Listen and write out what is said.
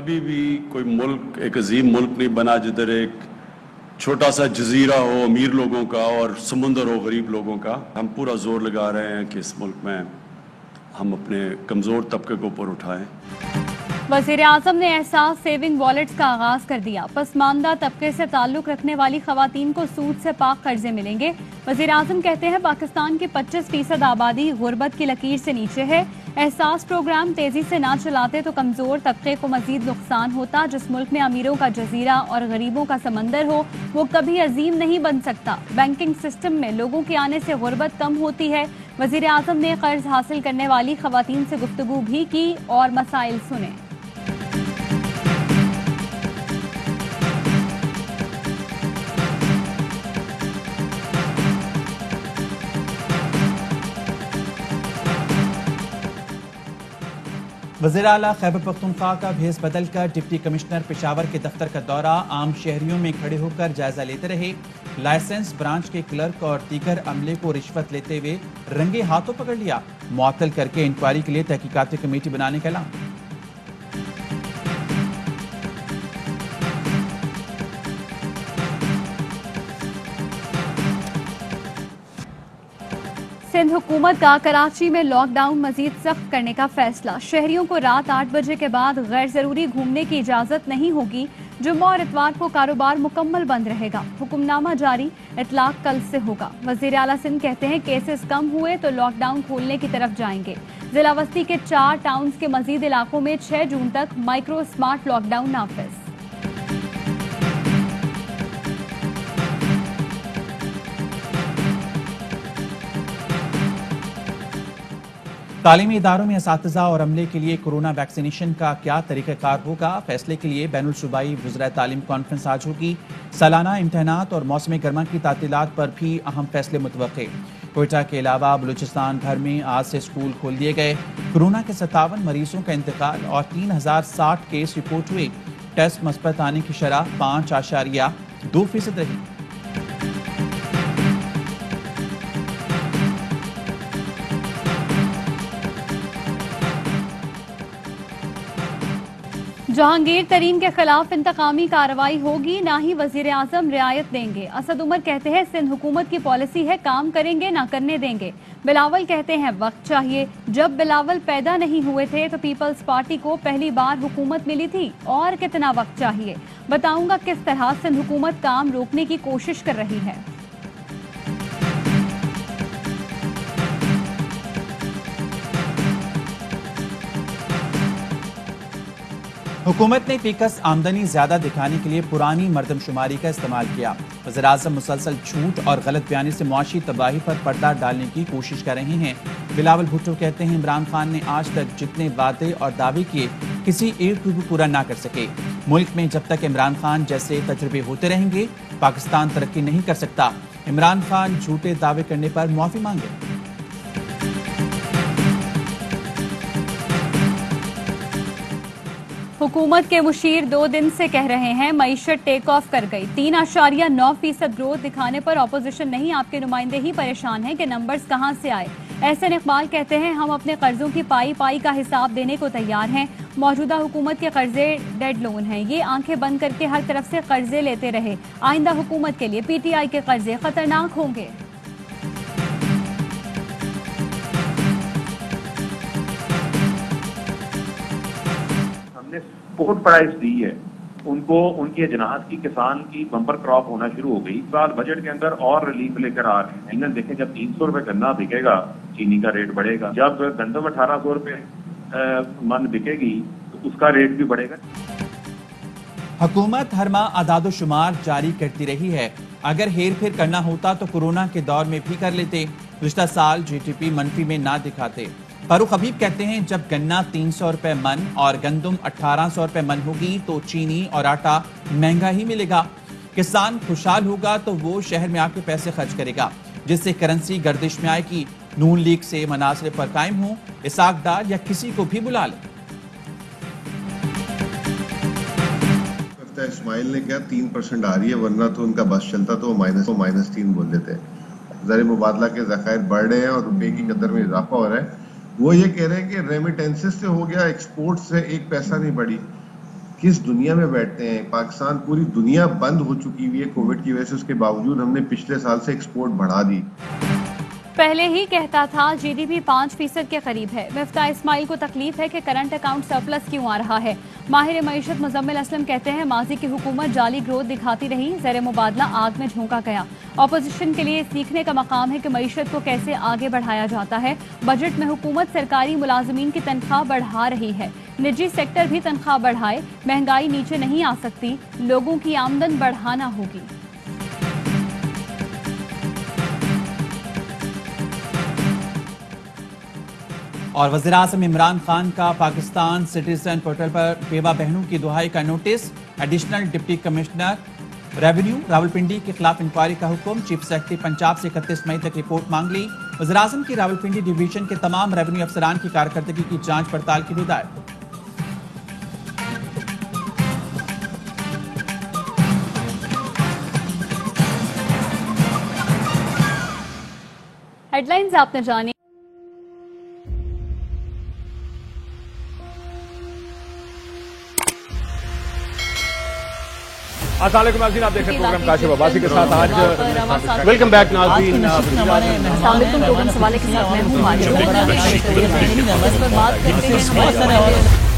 कभी भी कोई मुल्क एक अजीम मुल्क नहीं बना जिधर एक छोटा सा जजीरा हो अमीर लोगों का और समुंदर हो गरीब लोगों का। हम पूरा जोर लगा रहे हैं कि इस मुल्क में हम अपने कमज़ोर तबके को ऊपर उठाएं। वज़ीर आज़म ने एहसास सेविंग वॉलेट्स का आगाज कर दिया। पसमानदा तबके से ताल्लुक रखने वाली खवातीन को सूद से पाक कर्जे मिलेंगे। वज़ीर आज़म कहते हैं पाकिस्तान की 25% आबादी गुर्बत की लकीर से नीचे है। एहसास प्रोग्राम तेजी से ना चलाते तो कमजोर तबके को मजीद नुकसान होता। जिस मुल्क में अमीरों का जजीरा और गरीबों का समंदर हो वो कभी अजीम नहीं बन सकता। बैंकिंग सिस्टम में लोगों के आने से गुर्बत कम होती है। वज़ीर आज़म ने कर्ज हासिल करने वाली खवातीन से गुफ्तगू भी की और मसाइल सुने। वज़ीर आला खैबर पख्तूनख्वा का भेस बदलकर डिप्टी कमिश्नर पेशावर के दफ्तर का दौरा। आम शहरियों में खड़े होकर जायजा लेते रहे। लाइसेंस ब्रांच के क्लर्क और दीगर अमले को रिश्वत लेते हुए रंगे हाथों पकड़ लिया। मुअत्तल करके इंक्वायरी के लिए तहकीकाती कमेटी बनाने का ऐलान। सिंध हुकूमत का कराची में लॉकडाउन मजीद सख्त करने का फैसला। शहरियों को रात 8 बजे के बाद गैर जरूरी घूमने की इजाजत नहीं होगी। जुम्मा और इतवार को कारोबार मुकम्मल बंद रहेगा। हुक्मनामा जारी, इतलाक कल से होगा। वज़ीर आला सिंध कहते हैं केसेस कम हुए तो लॉकडाउन खोलने की तरफ जाएंगे। जिला बस्ती के 4 टाउन्स के मजीद इलाकों में 6 जून तक माइक्रो स्मार्ट लॉकडाउन नाफिज। तालीमी इदारों में असातिज़ा और अमले के लिए कोरोना वैक्सीनेशन का क्या तरीक़ाकार होगा, फैसले के लिए बैनुल सूबाई वज़राए तालीम कॉन्फ्रेंस आज होगी। सालाना इम्तहानात और मौसम गर्मा की तातीलात पर भी अहम फैसले मुतवक्के। कोयटा के अलावा बलूचिस्तान भर में आज से स्कूल खोल दिए गए। कोरोना के 57 मरीजों का इंतकाल और 3060 केस रिपोर्ट हुए। टेस्ट मस्बत आने की शरह 5.2% रही। जहांगीर तरीन के खिलाफ इंतकामी कार्रवाई होगी, ना ही वजीर आजम रियायत देंगे। असद उमर कहते हैं सिंध हुकूमत की पॉलिसी है काम करेंगे ना करने देंगे। बिलावल कहते हैं वक्त चाहिए। जब बिलावल पैदा नहीं हुए थे तो पीपल्स पार्टी को पहली बार हुकूमत मिली थी। और कितना वक्त चाहिए बताऊंगा किस तरह सिंध हुकूमत काम रोकने की कोशिश कर रही है। हुकूमत ने पीकस आमदनी ज्यादा दिखाने के लिए पुरानी मर्दमशुमारी का इस्तेमाल किया। वज़ीर-ए-आज़म मुसलसल झूठ और गलत बयानी से मुआशी तबाही पर पर्दा डालने की कोशिश कर रहे हैं। बिलावल भुट्टो कहते हैं इमरान खान ने आज तक जितने वादे और दावे किए किसी एक को भी पूरा ना कर सके। मुल्क में जब तक इमरान खान जैसे तजुर्बे होते रहेंगे पाकिस्तान तरक्की नहीं कर सकता। इमरान खान झूठे दावे करने पर मुआफी मांगे। हुकूमत के मुशीर 2 दिन से कह रहे हैं मईशत टेक ऑफ कर गई। 3.9% ग्रोथ दिखाने पर ऑपोजिशन नहीं आपके नुमाइंदे ही परेशान हैं कि नंबर्स कहां से आए। एहसन इकबाल कहते हैं हम अपने कर्जों की पाई पाई का हिसाब देने को तैयार हैं। मौजूदा हुकूमत के कर्जे डेड लोन हैं। ये आंखें बंद करके हर तरफ से कर्जे लेते रहे। आइंदा हुकूमत के लिए पीटीआई के कर्जे खतरनाक होंगे। बहुत प्राइस दी है उनको, उनकी अजनात की किसान की बम्पर क्रॉप होना शुरू हो गई। साल बजट के अंदर और रिलीफ लेकर आ रहे हैं। इन्हें देखें जब 300 रुपए गन्ना बिकेगा चीनी का रेट बढ़ेगा। जब गंदम 1800 रुपए मन बिकेगी तो उसका रेट भी बढ़ेगा। हुकूमत हर माह आदादोशुमार जारी करती रही है। अगर हेर फेर करना होता तो कोरोना के दौर में भी कर लेते। पिछला साल जीडीपी मनफी में ना दिखाते। फारूक हबीब कहते हैं जब गन्ना 300 रुपए मन और गंदम 1800 रुपए मन होगी तो चीनी और आटा महंगा ही मिलेगा। किसान खुशहाल होगा तो वो शहर में आके पैसे खर्च करेगा जिससे करेंसी गर्दिश में आएगी। नून लीग से मनासिब पर कायम हो, इसाक डार या किसी को भी बुला ले। इस्माइल ने क्या 3% आ रही है, वरना तो उनका बस चलता तो -3 बोल देते। ज़र मुबादला के ज़खायर बढ़ रहे हैं और रुपये की कदर में इजाफा हो रहा है। वो ये कह रहे हैं कि रेमिटेंसेस से हो गया, एक्सपोर्ट से एक पैसा नहीं बढ़ी। किस दुनिया में बैठते हैं। पाकिस्तान, पूरी दुनिया बंद हो चुकी हुई है कोविड की वजह से, उसके बावजूद हमने पिछले साल से एक्सपोर्ट बढ़ा दी। पहले ही कहता था जीडीपी 5% के करीब है। मिफ्ता इस्माइल को तकलीफ है कि करंट अकाउंट सरप्लस क्यों आ रहा है। माहिर मईशत मुजम्मिल असलम कहते हैं माजी की हुकूमत जाली ग्रोथ दिखाती रही, ज़र मुबादला आग में झोंका गया। ऑपोजिशन के लिए सीखने का मकाम है कि मईशत को कैसे आगे बढ़ाया जाता है। बजट में हुकूमत सरकारी मुलाजमीन की तनख्वाह बढ़ा रही है, निजी सेक्टर भी तनख्वाह बढ़ाए। महंगाई नीचे नहीं आ सकती, लोगों की आमदन बढ़ाना होगी। और वज़ीर-ए-आज़म इमरान खान का पाकिस्तान सिटीजन पोर्टल पर बेवा बहनों की दुहाई का notice. Additional deputy commissioner revenue Rawalpindi के खिलाफ इंक्वायरी का हुक्म। चीफ सेक्रेटरी पंजाब से 31 मई तक रिपोर्ट मांग ली। वज़ीर-ए-आज़म की रावलपिंडी डिवीजन के तमाम रेवेन्यू अफसरान की कारकर्दगी की जांच पड़ताल की हिदायत। हेडलाइंस आपने जानी। अस्सलाम वालेकुम नाज़रीन, आप देख रहे हैं प्रोग्राम काशिफ अब्बासी के साथ। आज वेलकम बैक नाज़रीन। प्रोग्राम सवाले के साथ मैं हूं।